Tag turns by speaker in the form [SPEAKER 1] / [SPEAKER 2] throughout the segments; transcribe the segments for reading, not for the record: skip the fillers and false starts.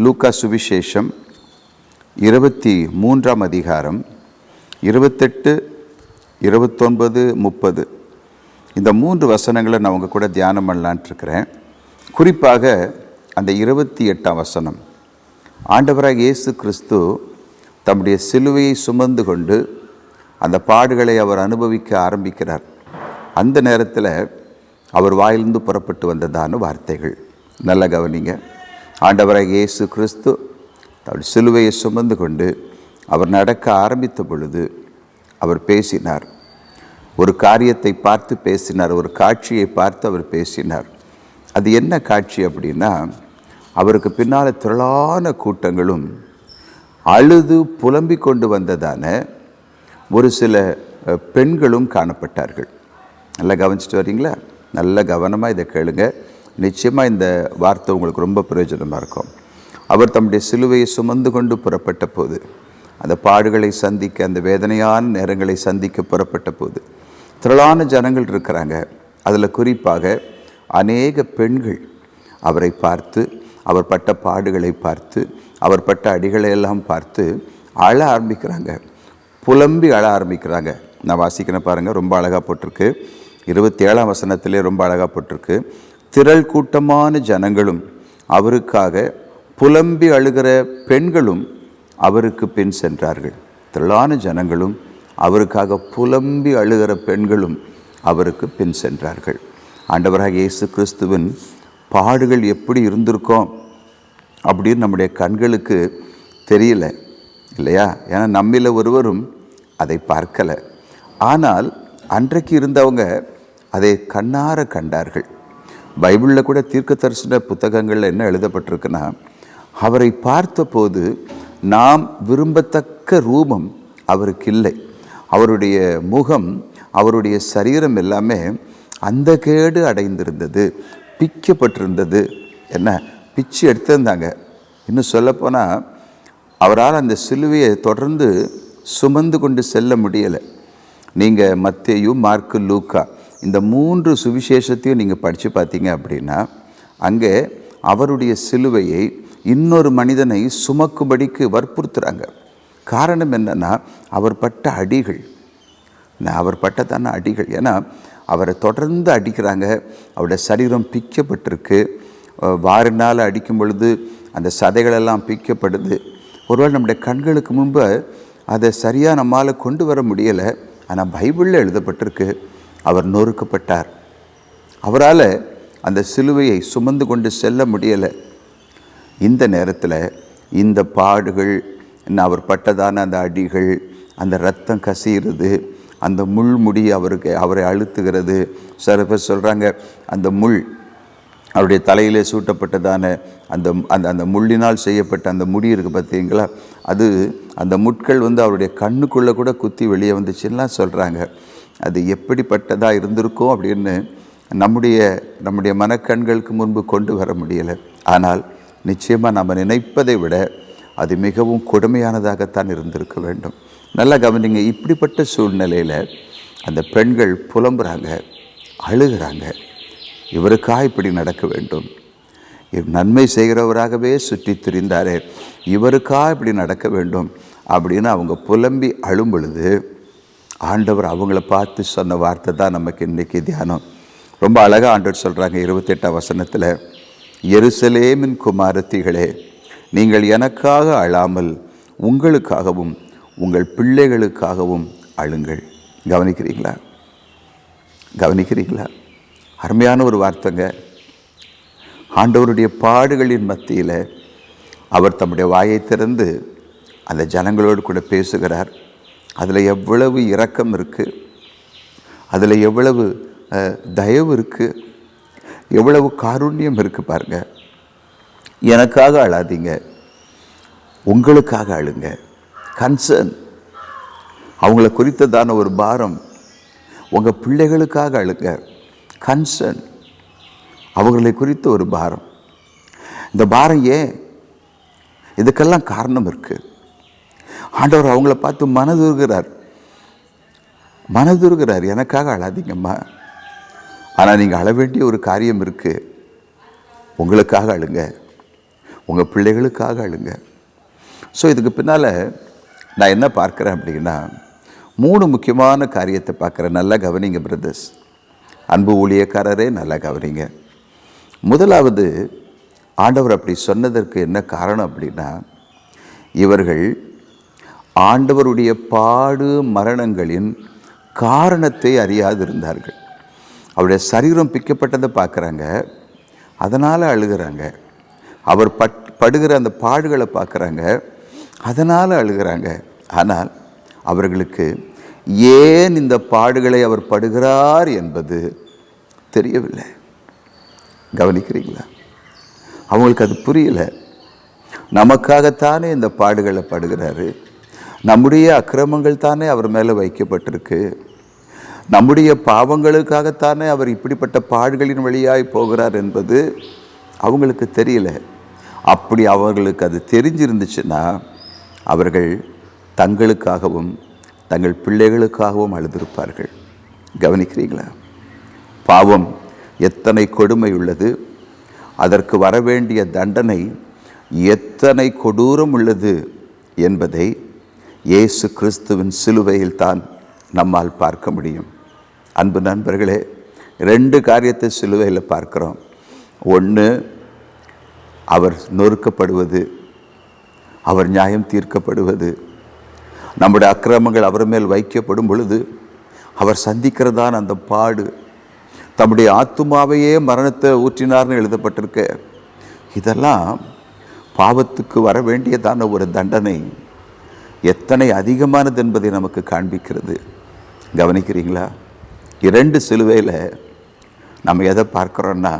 [SPEAKER 1] லூக்கா சுவிசேஷம் 23ஆம் அதிகாரம் 28, 29, 30 இந்த 3 வசனங்களை நான் உங்கள் கூட தியானம் பண்ணலான்ட்டு இருக்கிறேன். குறிப்பாக அந்த 28ஆம் வசனம், ஆண்டவராக இயேசு கிறிஸ்து தம்முடைய சிலுவையை சுமந்து கொண்டு அந்த பாடுகளை அவர் அனுபவிக்க ஆரம்பிக்கிறார். அந்த நேரத்தில் அவர் வாயிலிருந்து புறப்பட்டு வந்ததான வார்த்தைகள் நல்ல கவனிங்க. ஆண்டவராக இயேசு கிறிஸ்து தம்முடைய சிலுவையை சுமந்து கொண்டு அவர் நடக்க ஆரம்பித்த பொழுது அவர் பேசினார். ஒரு காரியத்தை பார்த்து பேசினார், ஒரு காட்சியை பார்த்து அவர் பேசினார். அது என்ன காட்சி அப்படின்னா, அவருக்கு பின்னால் திரளான கூட்டங்களும் அழுது புலம்பிக் கொண்டு வந்ததான ஒரு சில பெண்களும் காணப்பட்டார்கள். நல்லா கவனிச்சுட்டு வரீங்களா? நல்ல கவனமாக இதை கேளுங்க. நிச்சயமாக இந்த வார்த்தை உங்களுக்கு ரொம்ப பிரயோஜனமாக இருக்கும். அவர் தம்முடைய சிலுவையை சுமந்து கொண்டு புறப்பட்ட போது, அந்த பாடுகளை சந்திக்க, அந்த வேதனையான நேரங்களை சந்திக்க புறப்பட்ட போது திரளான ஜனங்கள் இருக்கிறாங்க. அதில் குறிப்பாக அநேக பெண்கள் அவரை பார்த்து, அவர் பட்ட பாடுகளை பார்த்து, அவர் பட்ட அடிகளை எல்லாம் பார்த்து அழ ஆரம்பிக்கிறாங்க, புலம்பி அழ ஆரம்பிக்கிறாங்க. நான் வாசிக்கிறேன் பாருங்கள், ரொம்ப அழகாக போட்டிருக்கு. 27ஆம் வசனத்திலே ரொம்ப அழகாக போட்டிருக்கு. திரள் கூட்டமான ஜனங்களும் அவருக்காக புலம்பி அழுகிற பெண்களும் அவருக்கு பின் சென்றார்கள். திரளான ஜனங்களும் அவருக்காக புலம்பி அழுகிற பெண்களும் அவருக்கு பின் சென்றார்கள். ஆண்டவராக இயேசு கிறிஸ்துவின் பாடுகள் எப்படி இருந்திருக்கோம் அப்படின்னு நம்முடைய கண்களுக்கு தெரியல இல்லையா? ஏன்னா நம்மில் ஒருவரும் அதை பார்க்கலை. ஆனால் அன்றைக்கு இருந்தவங்க அதை கண்ணார கண்டார்கள். பைபிளில் கூட தீர்க்க தரிசன புத்தகங்களில் என்ன எழுதப்பட்டிருக்குன்னா, அவரை பார்த்தபோது நாம் விரும்பத்தக்க ரூபம் அவருக்கு இல்லை. அவருடைய முகம், அவருடைய சரீரம் எல்லாமே அந்த கேடு அடைந்திருந்தது, பிக்கப்பட்டிருந்தது. என்ன பிச்சு எடுத்திருந்தாங்க. இன்னும் சொல்லப்போனால் அவரால் அந்த சிலுவையை தொடர்ந்து சுமந்து கொண்டு செல்ல முடியலை. நீங்கள் மத்தேயு, மார்க்கு, லூக்கா இந்த 3 சுவிசேஷத்தையும் நீங்கள் படித்து பார்த்தீங்க அப்படின்னா, அங்கே அவருடைய சிலுவையை இன்னொரு மனிதனை சுமக்கும்படிக்கு வற்புறுத்துகிறாங்க. காரணம் என்னென்னா, அவர் பட்ட அடிகள், அவர் பட்டதான அடிகள். ஏன்னா அவரை தொடர்ந்து அடிக்கிறாங்க. அவருடைய சரீரம் பிக்கப்பட்டிருக்கு. வாரினால் அடிக்கும் பொழுது அந்த சதைகளெல்லாம் பிக்கப்படுது. ஒருவேளை நம்முடைய கண்களுக்கு முன்பு அதை சரியாக நம்மால் கொண்டு வர முடியலை. ஆனால் பைபிளில் எழுதப்பட்டிருக்கு, அவர் நொறுக்கப்பட்டார். அவரால் அந்த சிலுவையை சுமந்து கொண்டு செல்ல முடியலை. இந்த நேரத்தில் இந்த பாடுகள், அவர் பட்டதான அந்த அடிகள், அந்த இரத்தம் கசிகிறது, அந்த முள்முடி அவரை அழுத்துகிறது. சில பேர் சொல்கிறாங்க, அந்த முள் அவருடைய தலையிலே சூட்டப்பட்டதான அந்த அந்த அந்த முள்ளினால் செய்யப்பட்ட அந்த முடி இருக்குது பார்த்தீங்களா, அது அந்த முட்கள் அவருடைய கண்ணுக்குள்ளே கூட குத்தி வெளியே வந்துச்சுன்னா சொல்கிறாங்க. அது எப்படிப்பட்டதாக இருந்திருக்கும் அப்படின்னு நம்முடைய மனக்கண்களுக்கு முன்பு கொண்டு வர முடியலை. ஆனால் நிச்சயமாக நம்ம நினைப்பதை விட அது மிகவும் கொடுமையானதாகத்தான் இருந்திருக்க வேண்டும். நல்லா கவனிங்க. இப்படிப்பட்ட சூழ்நிலையில் அந்த பெண்கள் புலம்புறாங்க, அழுகிறாங்க. இவருக்காக இப்படி நடக்க வேண்டும், நன்மை செய்கிறவராகவே சுற்றி திரிந்தாரே, இவருக்காக இப்படி நடக்க வேண்டும் அப்படின்னு அவங்க புலம்பி அழும் பொழுது ஆண்டவர் அவங்கள பார்த்து சொன்ன வார்த்தை தான் நமக்கு இன்றைக்கி தியானம். ரொம்ப அழகாக ஆண்டவர் சொல்கிறாங்க 28ஆம் வசனத்தில், எருசலேமின் குமாரத்திகளே, நீங்கள் எனக்காக அழாமல் உங்களுக்காகவும் உங்கள் பிள்ளைகளுக்காகவும் அழுங்கள். கவனிக்கிறீங்களா? கவனிக்கிறீங்களா? அருமையான ஒரு வார்த்தைங்க. ஆண்டவருடைய பாடுகளின் மத்தியில் அவர் தம்முடைய வாயை திறந்து அந்த ஜனங்களோடு கூட பேசுகிறார். அதில் எவ்வளவு இரக்கம் இருக்குது, அதில் எவ்வளவு தயவு இருக்குது, எவ்வளவு காருண்யம் இருக்குது பாருங்க. எனக்காக அழாதீங்க, உங்களுக்காக அழுங்க. கன்சர்ன், அவங்கள குறித்ததான ஒரு பாரம். உங்கள் பிள்ளைகளுக்காக அழுங்க. கன்சர்ன், அவர்களை குறித்த ஒரு பாரம். இந்த பாரம் ஏன்? இதுக்கெல்லாம் காரணம் இருக்குது. ஆண்டவர் அவங்கள பார்த்து மனதுருகிறார். எனக்காக அழாதீங்கம்மா, ஆனால் நீங்கள் அழ வேண்டிய ஒரு காரியம் இருக்குது. உங்களுக்காக அழுங்க, உங்கள் பிள்ளைகளுக்காக அழுங்க. ஸோ இதுக்கு பின்னால் நான் என்ன பார்க்குறேன் அப்படின்னா, 3 முக்கியமான காரியத்தை பார்க்குறேன். நல்லா கவனிங்க பிரதர்ஸ், அன்பு ஊழியக்காரரே நல்லா கவனிங்க. முதலாவது, ஆண்டவர் அப்படி சொன்னதற்கு என்ன காரணம் அப்படின்னா, இவர்கள் ஆண்டவருடைய பாடு மரணங்களின் காரணத்தை அறியாதிருந்தார்கள். அவருடைய சரீரம் பிக்கப்பட்டதை பார்க்குறாங்க, அதனால் அழுகிறாங்க. அவர் படுகிற அந்த பாடுகளை பார்க்குறாங்க, அதனால் அழுகிறாங்க. ஆனால் அவர்களுக்கு ஏன் இந்த பாடுகளை அவர் படுகிறார் என்பது தெரியவில்லை. கவனிக்கிறீங்களா? அவங்களுக்கு அது புரியல. நமக்காகத்தானே இந்த பாடுகளை படுகிறாரு, நம்முடைய அக்கிரமங்கள் தானே அவர் மேலே வைக்கப்பட்டிருக்கு, நம்முடைய பாவங்களுக்காகத்தானே அவர் இப்படிப்பட்ட பாடுகளின் வழியாய் போகிறார் என்பது அவங்களுக்கு தெரியல. அப்படி அவர்களுக்கு அது தெரிஞ்சிருந்துச்சுன்னா அவர்கள் தங்களுக்காகவும் தங்கள் பிள்ளைகளுக்காகவும் அழுதிருப்பார்கள். கவனிக்கிறீங்களா? பாவம் எத்தனை கொடுமை உள்ளது, அதற்கு வரவேண்டிய தண்டனை எத்தனை கொடூரம் உள்ளது என்பதை இயேசு கிறிஸ்துவின் சிலுவையில் தான் நம்மால் பார்க்க முடியும். அன்பு நண்பர்களே, 2 காரியத்தை சிலுவையில் பார்க்கிறோம். ஒன்று, அவர் நொறுக்கப்படுவது, அவர் நியாயம் தீர்க்கப்படுவது, நம்முடைய அக்கிரமங்கள் அவர் மேல் வைக்கப்படும் பொழுது அவர் சந்திக்கிறதான் அந்த பாடு. தம்முடைய ஆத்துமாவையே மரணத்தை ஊற்றினார்னு எழுதப்பட்டிருக்க. இதெல்லாம் பாவத்துக்கு வர வேண்டியதான ஒரு தண்டனை எத்தனை அதிகமானது என்பதை நமக்கு காண்பிக்கிறது. கவனிக்கிறீங்களா? 2 சிலுவையில் நம்ம எதை பார்க்குறோன்னா,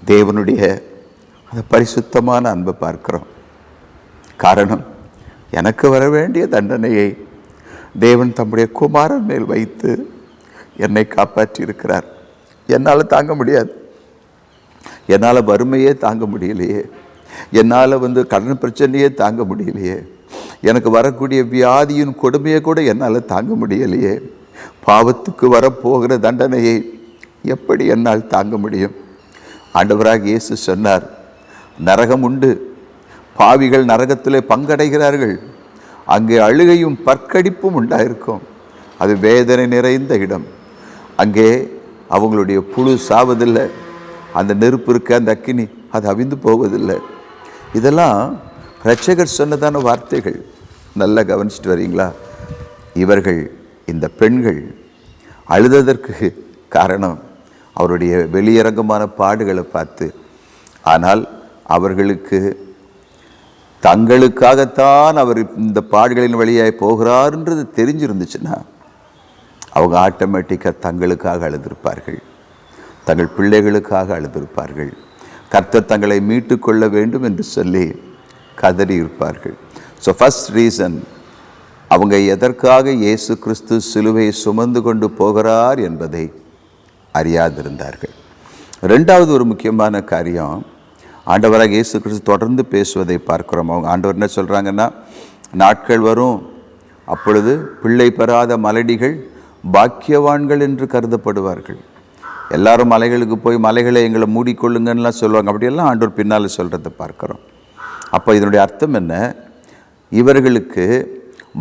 [SPEAKER 1] தேவனுடைய அந்த பரிசுத்தமான அன்பை பார்க்கிறோம். காரணம், எனக்கு வர வேண்டிய தண்டனையை தேவன் தம்முடைய குமாரன் மேல் வைத்து என்னை காப்பாற்றி இருக்கிறார். என்னால் தாங்க முடியாது, என்னால் வறுமையே தாங்க முடியலையே, என்னால் கடன் பிரச்சனையே தாங்க முடியலையே, எனக்கு வரக்கூடிய வியாதியின் கொடுமையை கூட என்னால் தாங்க முடியலையே, பாவத்துக்கு வரப்போகிற தண்டனையை எப்படி என்னால் தாங்க முடியும்? ஆண்டவராக இயேசு சொன்னார், நரகம் உண்டு, பாவிகள் நரகத்திலே பங்கடைகிறார்கள், அங்கே அழுகையும் பற்கடிப்பும் உண்டாயிருக்கும், அது வேதனை நிறைந்த இடம், அங்கே அவங்களுடைய புழு சாவதில்லை, அந்த நெருப்பு இருக்க அந்த அக்கினி அது அவிந்து போவதில்லை. இதெல்லாம் இரட்சகர் சொன்னதான வார்த்தைகள். நல்லா கவனிச்சுட்டு வரீங்களா? இவர்கள், இந்த பெண்கள் அழுததற்கு காரணம் அவருடைய வெளியரங்கமான பாடுகளை பார்த்து. ஆனால் அவர்களுக்கு தங்களுக்காகத்தான் அவர் இந்த பாடுகளின் வழியாய் போகிறார்ன்றது தெரிஞ்சிருந்துச்சுன்னா அவங்க ஆட்டோமேட்டிக்காக தங்களுக்காக அழுதிருப்பார்கள், தங்கள் பிள்ளைகளுக்காக அழுதிருப்பார்கள், கர்த்தர் தங்களை மீட்டு கொள்ள வேண்டும் என்று சொல்லி கதறி இருப்பார்கள். ஸோ ஃபர்ஸ்ட் ரீசன், அவங்க எதற்காக இயேசு கிறிஸ்து சிலுவையை சுமந்து கொண்டு போகிறார் என்பதை அறியாதிருந்தார்கள். 2வது ஒரு முக்கியமான காரியம், ஆண்டவராக இயேசு கிறிஸ்து தொடர்ந்து பேசுவதை பார்க்கிறோம். அவங்க ஆண்டவர் என்ன சொல்கிறாங்கன்னா, நாட்கள் வரும், அப்பொழுது பிள்ளை பெறாத மலடிகள் பாக்கியவான்கள் என்று கருதப்படுவார்கள். எல்லாரும் மலைகளுக்கு போய் மலைகளை எங்களை மூடிக்கொள்ளுங்கன்னெலாம் சொல்லுவாங்க. அப்படியெல்லாம் ஆண்டவர் பின்னால் சொல்கிறத பார்க்குறோம். அப்போ இதனுடைய அர்த்தம் என்ன? இவர்களுக்கு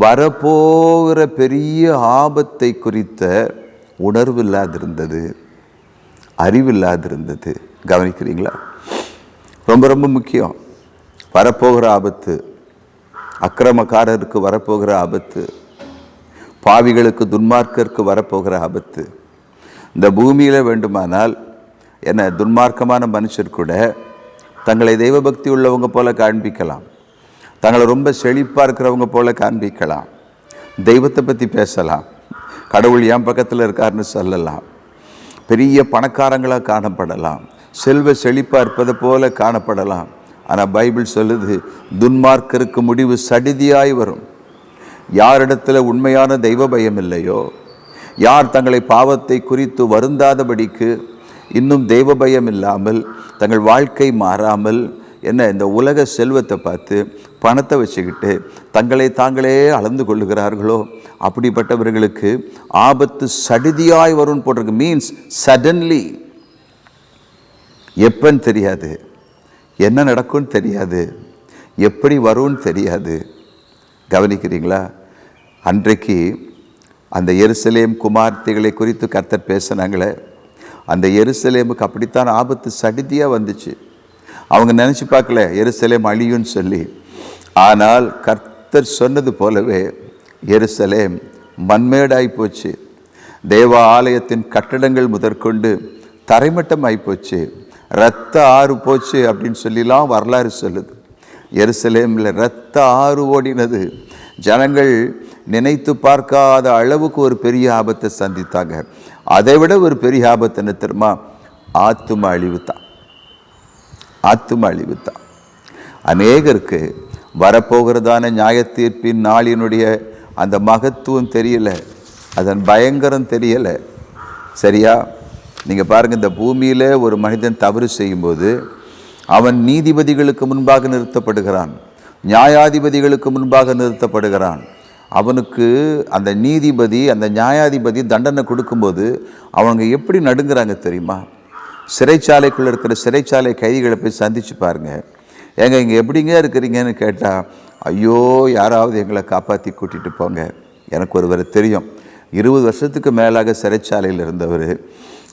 [SPEAKER 1] வரப்போகிற பெரிய ஆபத்தை குறித்த உணர்வு இல்லாதிருந்தது, அறிவில்லாதிருந்தது. கவனிக்கிறீங்களா? ரொம்ப ரொம்ப முக்கியம். வரப்போகிற ஆபத்து, அக்கிரமக்காரருக்கு வரப்போகிற ஆபத்து, பாவிகளுக்கு துன்மார்க்கருக்கு வரப்போகிற ஆபத்து. இந்த பூமியில் வேண்டுமானால் என்ன துன்மார்க்கமான மனுஷர் கூட தங்களை தெய்வபக்தி உள்ளவங்க போல காண்பிக்கலாம், தங்களை ரொம்ப செழிப்பாக இருக்கிறவங்க போல காண்பிக்கலாம், தெய்வத்தை பற்றி பேசலாம், கடவுள் என் பக்கத்தில் இருக்காருன்னு சொல்லலாம், பெரிய பணக்காரங்களாக காணப்படலாம், செல்வ செழிப்பாக இருப்பதை போல காணப்படலாம். ஆனால் பைபிள் சொல்லுது, துன்மார்க்கருக்கு முடிவு சடிதியாய் வரும். யாரிடத்தில் உண்மையான தெய்வ பயம் இல்லையோ, யார் தங்களை பாவத்தை குறித்து வருந்தாதபடிக்கு இன்னும் தெய்வ பயம் இல்லாமல் தங்கள் வாழ்க்கை மாறாமல் என்ன இந்த உலக செல்வத்தை பார்த்து பணத்தை வச்சுக்கிட்டு தங்களை தாங்களே அளந்து கொள்ளுகிறார்களோ, அப்படிப்பட்டவர்களுக்கு ஆபத்து சடிதியாய் வரும்னு போட்டிருக்கு. மீன்ஸ் சடன்லி, எப்பன்னு தெரியாது, என்ன நடக்கும்னு தெரியாது, எப்படி வரும்னு தெரியாது. கவனிக்கிறீங்களா? அன்றைக்கு அந்த எருசலேம் குமார்த்திகளை குறித்து கர்த்தர் பேசினாங்களே, அந்த எருசலேமுக்கு அப்படித்தான் ஆபத்து சடிதியாக வந்துச்சு. அவங்க நினச்சி பார்க்கல எருசலேம் அழியும்னு சொல்லி. ஆனால் கர்த்தர் சொன்னது போலவே எருசலேம் மண்மேடாய் போச்சு. தேவ ஆலயத்தின் கட்டடங்கள் முதற்கொண்டு தரைமட்டம் ஆகிப்போச்சு. இரத்த ஆறு போச்சு அப்படின்னு சொல்லிலாம் வரலாறு சொல்லுது. எருசலேமில் இரத்த ஆறு ஓடினது. ஜனங்கள் நினைத்து பார்க்காத அளவுக்கு ஒரு பெரிய ஆபத்தை சந்தித்தாங்க. அதை விட ஒரு பெரிய ஆபத்து என்ன தெரியுமா? ஆத்தும அழிவு தான். ஆத்தும அழிவு தான். அநேகருக்கு வரப்போகிறதான நியாய தீர்ப்பின் நாளினுடைய அந்த மகத்துவம் தெரியலை, அதன் பயங்கரம் தெரியலை. சரியா? நீங்கள் பாருங்கள், இந்த பூமியில் ஒரு மனிதன் தவறு செய்யும்போது அவன் நீதிபதிகளுக்கு முன்பாக நிறுத்தப்படுகிறான், நியாயாதிபதிகளுக்கு முன்பாக நிறுத்தப்படுகிறான். அவனுக்கு அந்த நீதிபதி, அந்த நியாயாதிபதி தண்டனை கொடுக்கும்போது அவங்க எப்படி நடுங்கிறாங்க தெரியுமா? சிறைச்சாலைக்குள்ளே இருக்கிற சிறைச்சாலை கைதிகளை போய் சந்தித்து பாருங்கள். ஏங்க இங்கே எப்படிங்க இருக்கிறீங்கன்னு கேட்டால், ஐயோ யாராவது எங்களை காப்பாற்றி கூட்டிகிட்டு போங்க. எனக்கு ஒருவர் தெரியும், 20 வருஷத்துக்கு மேலாக சிறைச்சாலையில் இருந்தவர்.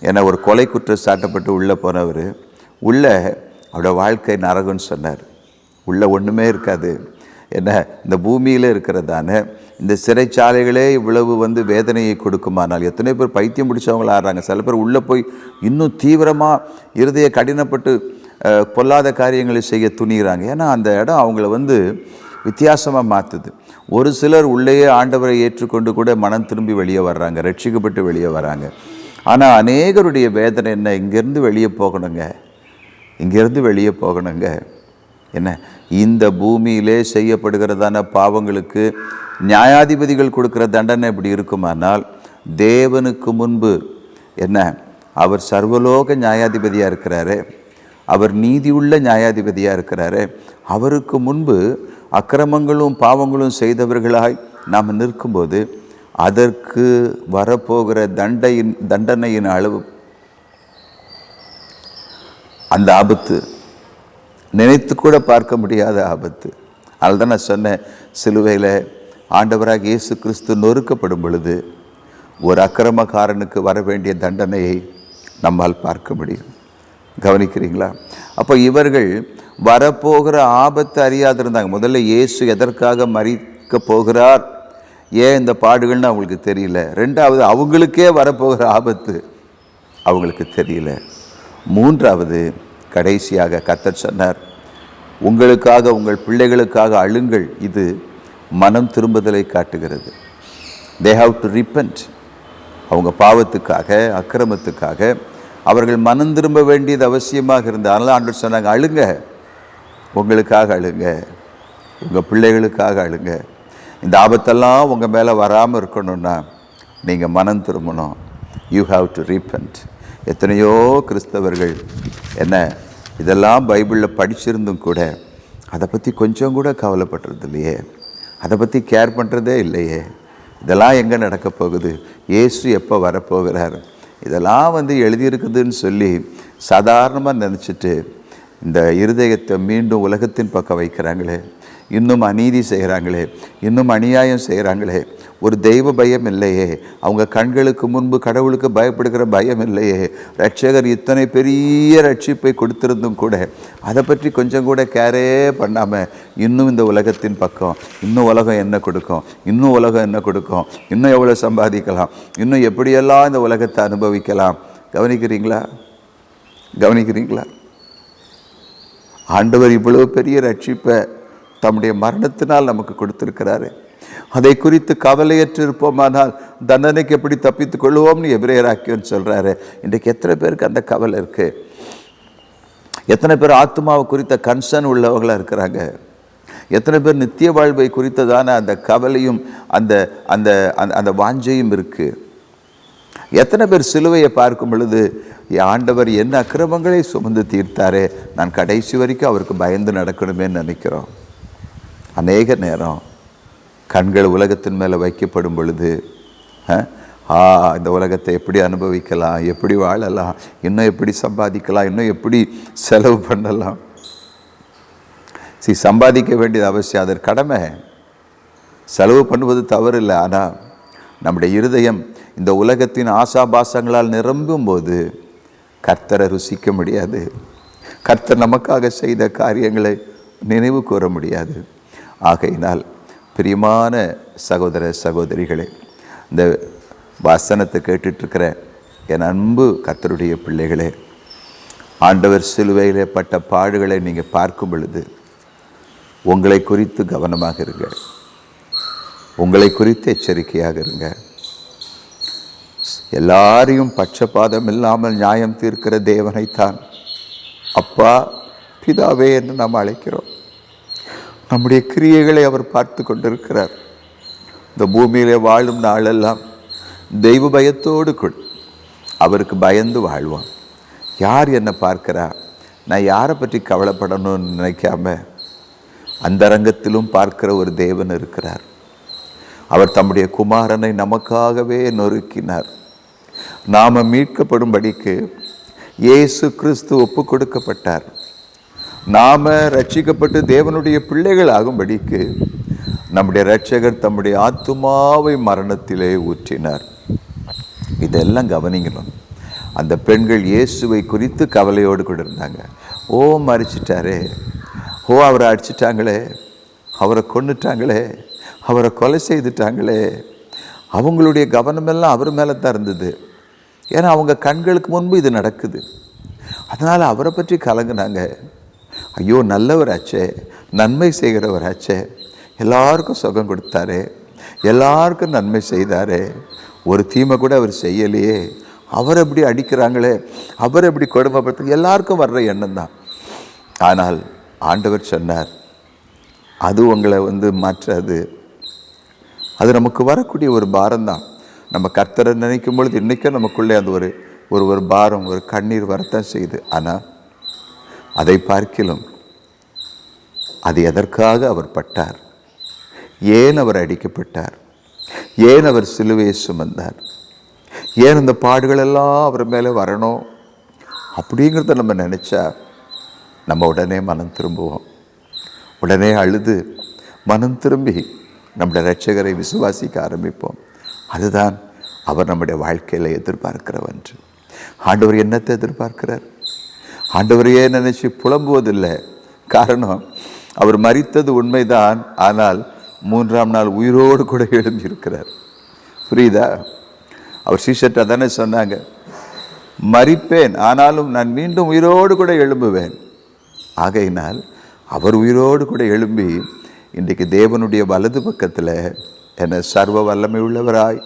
[SPEAKER 1] ஏன்னா ஒரு கொலை குற்றம் சாட்டப்பட்டு உள்ளே போனவர். உள்ளே அவரோட வாழ்க்கை நரகம்னு சொன்னார். உள்ளே ஒன்றுமே இருக்காது. என்ன, இந்த பூமியில் இருக்கிறதானே இந்த சிறைச்சாலைகளே இவ்வளவு வேதனையை கொடுக்குமானால் எத்தனை பேர் பைத்தியம் பிடிச்சவங்கள ஆடுறாங்க. சில பேர் உள்ளே போய் இன்னும் தீவிரமாக இருதய கடினப்பட்டு பொல்லாத காரியங்களை செய்ய துணிகிறாங்க. ஏன்னா அந்த இடம் அவங்கள வித்தியாசமாக மாற்றுது. ஒரு சிலர் உள்ளேயே ஆண்டவரை ஏற்றுக்கொண்டு கூட மனம் திரும்பி வெளியே வர்றாங்க, ரட்சிக்கப்பட்டு வெளியே வராங்க. ஆனால் அநேகருடைய வேதனை என்ன? இங்கேருந்து வெளியே போகணுங்க, இங்கேருந்து வெளியே போகணுங்க. என்ன, இந்த பூமியிலே செய்யப்படுகிறதான பாவங்களுக்கு நியாயாதிபதிகள் கொடுக்குற தண்டனை இப்படி இருக்குமானால், தேவனுக்கு முன்பு என்ன, அவர் சர்வலோக நியாயாதிபதியாக இருக்கிறாரு, அவர் நீதியுள்ள நியாயாதிபதியாக இருக்கிறாரு. அவருக்கு முன்பு அக்கிரமங்களும் பாவங்களும் செய்தவர்களாய் நாம் நிற்கும்போது அதற்கு வரப்போகிற தண்டனையின் அளவு, அந்த ஆபத்து நினைத்து கூட பார்க்க முடியாத ஆபத்து. அதுதான் நான் சொன்னேன், சிலுவையில் ஆண்டவராக இயேசு கிறிஸ்து நொறுக்கப்படும் பொழுது ஒரு அக்கிரமக்காரனுக்கு வர வேண்டிய தண்டனையை நம்மால் பார்க்க முடியும். கவனிக்கிறீங்களா? அப்போ இவர்கள் வரப்போகிற ஆபத்து அறியாதிருந்தாங்க. முதல்ல இயேசு எதற்காக மரிக்க போகிறார், ஏன் இந்த பாடுகள்னு அவங்களுக்கு தெரியல. ரெண்டாவது, அவங்களுக்கே வரப்போகிற ஆபத்து அவங்களுக்கு தெரியல. மூன்றாவது, கடைசியாக கர்த்தர் சொன்னார், உங்களுக்காக உங்கள் பிள்ளைகளுக்காக அழுங்கள். இது மனம் திரும்புதலை காட்டுகிறது. they have to repent. அவங்க பாவத்துக்காக அக்கிரமத்துக்காக அவர்கள் மனம் திரும்ப வேண்டியது அவசியமாக இருந்தது. அதனால் ஆண்டவர் சொன்னாங்க, அழுங்க, உங்களுக்காக அழுங்க, உங்கள் பிள்ளைகளுக்காக அழுங்க. இந்த ஆபத்தெல்லாம் உங்கள் மேலே வராமல் இருக்கணும்னா நீங்கள் மனம் திரும்பணும். You have to repent. எத்தனையோ கிறிஸ்தவர்கள் என்ன இதெல்லாம் பைபிளில் படிச்சிருந்தும் கூட அதை பற்றி கொஞ்சம் கூட கவலைப்படுறது இல்லையே, அதை பற்றி கேர் பண்ணுறதே இல்லையே. இதெல்லாம் எங்கே நடக்க போகுது, இயேசு எப்போ வரப்போகிறார், இதெல்லாம் எழுதியிருக்குதுன்னு சொல்லி சாதாரணமாக நினச்சிட்டு இந்த இருதயத்தை மீண்டும் உலகத்தின் பக்கம் வைக்கிறாங்களே, இன்னும் அநீதி செய்கிறாங்களே, இன்னும் அநியாயம் செய்கிறாங்களே. ஒரு தெய்வ பயம் இல்லையே, அவங்க கண்களுக்கு முன்பு கடவுளுக்கு பயப்படுகிற பயம் இல்லையே. ரட்சகர் இத்தனை பெரிய ரட்சிப்பை கொடுத்திருந்தும் கூட அதை பற்றி கொஞ்சம் கூட கேரே பண்ணாமல் இன்னும் இந்த உலகத்தின் பக்கம், இன்னும் உலகம் என்ன கொடுக்கும், இன்னும் உலகம் என்ன கொடுக்கும், இன்னும் எவ்வளோ சம்பாதிக்கலாம், இன்னும் எப்படியெல்லாம் இந்த உலகத்தை அனுபவிக்கலாம். கவனிக்கிறீங்களா? கவனிக்கிறீங்களா? ஆண்டவர் இவ்வளோ பெரிய ரட்சிப்பை தம்முடைய மரணத்தினால் நமக்கு கொடுத்திருக்கிறாரு. அதை குறித்து கவலையற்று இருப்போமானால் தண்டனைக்கு எப்படி தப்பித்துக் கொள்வோம்னு எபிரேயராக்கியோன்னு சொல்கிறாரு. இன்றைக்கு எத்தனை பேருக்கு அந்த கவலை இருக்குது? எத்தனை பேர் ஆத்மாவை குறித்த கன்சர்ன் உள்ளவர்களாக இருக்கிறாங்க? எத்தனை பேர் நித்திய வாழ்வை குறித்ததான அந்த கவலையும் அந்த அந்த அந்த வாஞ்சையும் இருக்குது? எத்தனை பேர் சிலுவையை பார்க்கும் பொழுது ஆண்டவர் என்ன அக்கிரமங்களை சுமந்து தீர்த்தாரே, நான் கடைசி வரைக்கும் அவருக்கு பயந்து நடக்கணுமே நினைக்கிறோம். அநேக நேரம் கண்கள் உலகத்தின் மேலே வைக்கப்படும் பொழுது இந்த உலகத்தை எப்படி அனுபவிக்கலாம், எப்படி வாழலாம், இன்னும் எப்படி சம்பாதிக்கலாம், இன்னும் எப்படி செலவு பண்ணலாம், சம்பாதிக்க வேண்டியது அவசியம், அதற்கு கடமை. செலவு பண்ணுவது தவறு இல்லை. ஆனால் நம்முடைய இருதயம் இந்த உலகத்தின் ஆசாபாசங்களால் நிரம்பும் போது கர்த்தரை ருசிக்க முடியாது. கர்த்தர் நமக்காக செய்த காரியங்களை நினைவு கூற முடியாது. ஆகையினால் பிரியமான சகோதர சகோதரிகளே, இந்த வசனத்தை கேட்டுட்ருக்கிற என் அன்பு கர்த்தருடைய பிள்ளைகளே, ஆண்டவர் சிலுவையிலே பட்ட பாடுகளை நீங்கள் பார்க்கும் பொழுது உங்களை குறித்து கவனமாக இருங்க, உங்களை குறித்து எச்சரிக்கையாக இருங்க. எல்லாரையும் பட்சபாதம் இல்லாமல் நியாயம் தீர்க்கிற தேவனைத்தான் அப்பா, பிதாவே என்று நாம் அழைக்கிறோம். நம்முடைய கிரியைகளை அவர் பார்த்து கொண்டிருக்கிறார். இந்த பூமியிலே வாழும் நாளெல்லாம் தெய்வ பயத்தோடு அவருக்கு பயந்து வாழ்வான். யார் என்னை பார்க்கிறா, நான் யாரை பற்றி கவலைப்படணும்னு நினைக்காம அந்தரங்கத்திலும் பார்க்கிற ஒரு தேவன் இருக்கிறார். அவர் தம்முடைய குமாரனை நமக்காகவே நொறுக்கினார். நாம் மீட்கப்படும்படிக்கு இயேசு கிறிஸ்து ஒப்பு கொடுக்கப்பட்டார். நாம் ரட்சிக்கப்பட்டு தேவனுடைய பிள்ளைகள் ஆகும்படிக்கு நம்முடைய இரட்சகர் தம்முடைய ஆத்துமாவை மரணத்திலே ஊற்றினார். இதெல்லாம் கவனிக்கணும். அந்த பெண்கள் இயேசுவை குறித்து கவலையோடு கூட இருந்தாங்க. ஓ மறிச்சிட்டாரே, ஓ அவரை அடிச்சிட்டாங்களே, அவரை கொன்னுட்டாங்களே, அவரை கொலை செய்துட்டாங்களே. அவங்களுடைய கவனமெல்லாம் அவர் மேலே தான் இருந்தது. ஏன்னா அவங்க கண்களுக்கு முன்பு இது நடக்குது. அதனால் அவரை பற்றி கலங்குனாங்க. ஐயோ நல்லவராச்சே, நன்மை செய்கிறவராச்சே, எல்லாருக்கும் சுகம் கொடுத்தாரே, எல்லாருக்கும் நன்மை செய்தாரே, ஒரு தீமை கூட அவர் செய்யலையே, அவர் எப்படி அடிக்கிறாங்களே, அவர் எப்படி கொடுமைப்படுத்த, எல்லாருக்கும் வர்ற எண்ணம் தான். ஆனால் ஆண்டவர் சொன்னார், அது உங்களை மாற்றாது. அது நமக்கு வரக்கூடிய ஒரு பாரம்தான். நம்ம கர்த்தரை நினைக்கும் பொழுது இன்றைக்கும் நமக்குள்ளே அந்த ஒரு பாரம், ஒரு கண்ணீர் வரத்தான் செய்யுது. ஆனால் அதை பார்க்கிலும் அது எதற்காக அவர் பட்டார், ஏன் அவர் அடிக்கப்பட்டார், ஏன் அவர் சிலுவையை சுமந்தார், ஏன் அந்த பாடுகளெல்லாம் அவர் மேலே வரணும் அப்படிங்கிறத நம்ம நினச்சா நம்ம உடனே மனம் திரும்புவோம். உடனே அழுது மனம் திரும்பி நம்முடைய இரட்சகரை விசுவாசிக்க ஆரம்பிப்போம். அதுதான் அவர் நம்முடைய வாழ்க்கையில் எதிர்பார்க்கிறவன்று. ஆண்டவர் என்னத்தை எதிர்பார்க்கிறார்? ஆண்டவரையே நினைச்சு புலம்புவதில்லை. காரணம், அவர் மரித்தது உண்மைதான், ஆனால் 3ஆம் நாள் உயிரோடு கூட எழும்பியிருக்கிறார். புரியுதா? அவர் சீஷர்ட்ட தானே சொன்னாங்க, மரிப்பேன் ஆனாலும் நான் மீண்டும் உயிரோடு கூட எழும்புவேன். ஆகையினால் அவர் உயிரோடு கூட எழும்பி இன்றைக்கு தேவனுடைய வலது பக்கத்தில் என்ன சர்வ வல்லமை உள்ளவராய்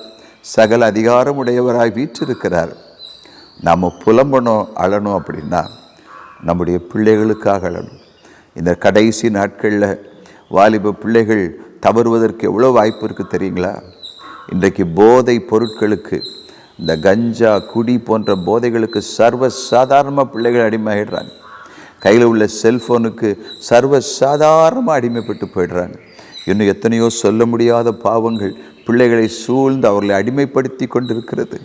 [SPEAKER 1] சகல அதிகாரம் உடையவராய் வீற்றிருக்கிறார். நாம் புலம்பணும், அழணும் அப்படின்னா நம்முடைய பிள்ளைகளுக்காக அழணும். இந்த கடைசி நாட்களில் வாலிப பிள்ளைகள் தவறுவதற்கு எவ்வளோ வாய்ப்பு இருக்குது தெரியுங்களா? இன்றைக்கு போதை பொருட்களுக்கு, இந்த கஞ்சா, குடி போன்ற போதைகளுக்கு சர்வ சாதாரணமாக பிள்ளைகள் அடிமையாகிடுறாங்க. கையில் உள்ள செல்ஃபோனுக்கு சர்வ சாதாரணமாக அடிமைப்பட்டு போயிடுறாங்க. இன்னும் எத்தனையோ சொல்ல முடியாத பாவங்கள் பிள்ளைகளை சூழ்ந்து அவர்களை அடிமைப்படுத்தி கொண்டிருக்கிறது.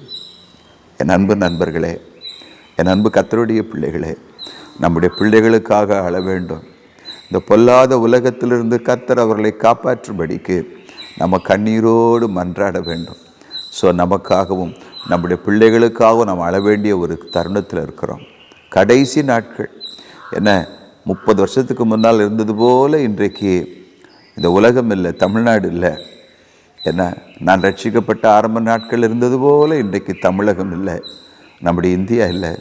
[SPEAKER 1] என் அன்பு நண்பர்களே, என் அன்பு கர்த்தருடைய பிள்ளைகளே, நம்முடைய பிள்ளைகளுக்காக அழ வேண்டும். இந்த பொல்லாத உலகத்திலிருந்து கர்த்தர் அவர்களை காப்பாற்றும்படிக்கு நம்ம கண்ணீரோடு மன்றாட வேண்டும். ஸோ நமக்காகவும் நம்முடைய பிள்ளைகளுக்காகவும் நாம் அழ வேண்டிய ஒரு தருணத்தில் இருக்கிறோம். கடைசி நாட்கள் என்ன, 30 வருஷத்துக்கு முன்னால் இருந்தது போல் இன்றைக்கு இந்த உலகம் இல்லை, தமிழ்நாடு இல்லை. என்ன, நான் ரட்சிக்கப்பட்ட ஆரம்ப நாட்கள் இருந்தது போல் இன்றைக்கு தமிழகம் இல்லை, நம்முடைய இந்தியா இல்லை.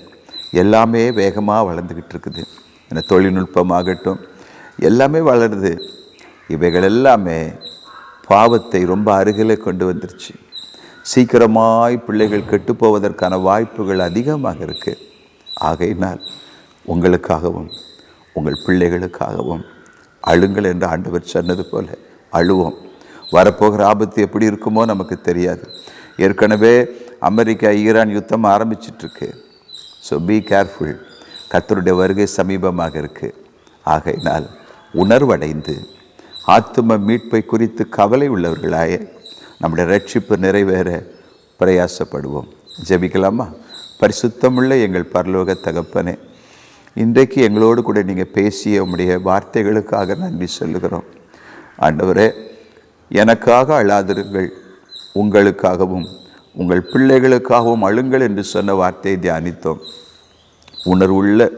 [SPEAKER 1] எல்லாமே வேகமாக வளர்ந்துக்கிட்டு இருக்குது. என்ன, தொழில்நுட்பமாகட்டும் எல்லாமே வளருது. இவைகள் எல்லாமே பாவத்தை ரொம்ப அருகில் கொண்டு வந்துருச்சு. சீக்கிரமாய் பிள்ளைகள் கெட்டுப்போவதற்கான வாய்ப்புகள் அதிகமாக இருக்குது. ஆகையினால் உங்களுக்காகவும் உங்கள் பிள்ளைகளுக்காகவும் அழுங்கள் என்று ஆண்டவர் சொன்னது போல அழுவோம். வரப்போகிற ஆபத்து எப்படி இருக்குமோ நமக்கு தெரியாது. ஏற்கனவே அமெரிக்கா ஈரான் யுத்தம் ஆரம்பிச்சிட்ருக்கு. So be careful. கர்த்தருடைய வருகை சமீபமாக இருக்குது. ஆகையினால் உணர்வடைந்து ஆத்தும மீட்பை குறித்து கவலை உள்ளவர்களாய நம்முடைய ரட்சிப்பு நிறைவேற பிரயாசப்படுவோம். ஜெபிக்கலாமா? பரிசுத்தமுள்ள எங்கள் பரலோக தகப்பனே, இன்றைக்கு எங்களோடு கூட நீங்கள் பேசிய உம்முடைய வார்த்தைகளுக்காக நன்றி சொல்லுகிறோம். ஆண்டவரே, எனக்காக அழாதிருங்கள், உங்களுக்காகவும் உங்கள் பிள்ளைகளுக்காகவும் அழுங்கள் என்று சொன்ன வார்த்தையை தியானித்தோம். உணர்வுள்ள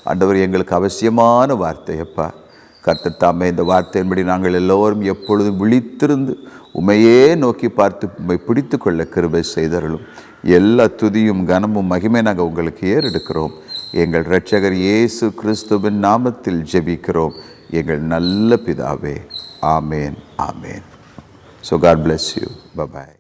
[SPEAKER 1] ஆண்டவர், எங்களுக்கு அவசியமான வார்த்தையப்பா. கர்த்தர் தாமே இந்த வார்த்தையின்படி நாங்கள் எல்லோரும் எப்பொழுதும் விழித்திருந்து உமையே நோக்கி பார்த்து உம்மை பிடித்து கொள்ள கிருபை செய்தருளும். எல்லா துதியும் கனமும் மகிமை நாங்கள் உங்களுக்கு ஏறெடுக்கிறோம். எங்கள் இரட்சகர் இயேசு கிறிஸ்துவின் நாமத்தில் ஜெபிக்கிறோம் எங்கள் நல்ல பிதாவே. ஆமேன், ஆமேன். So God bless you. Bye-bye.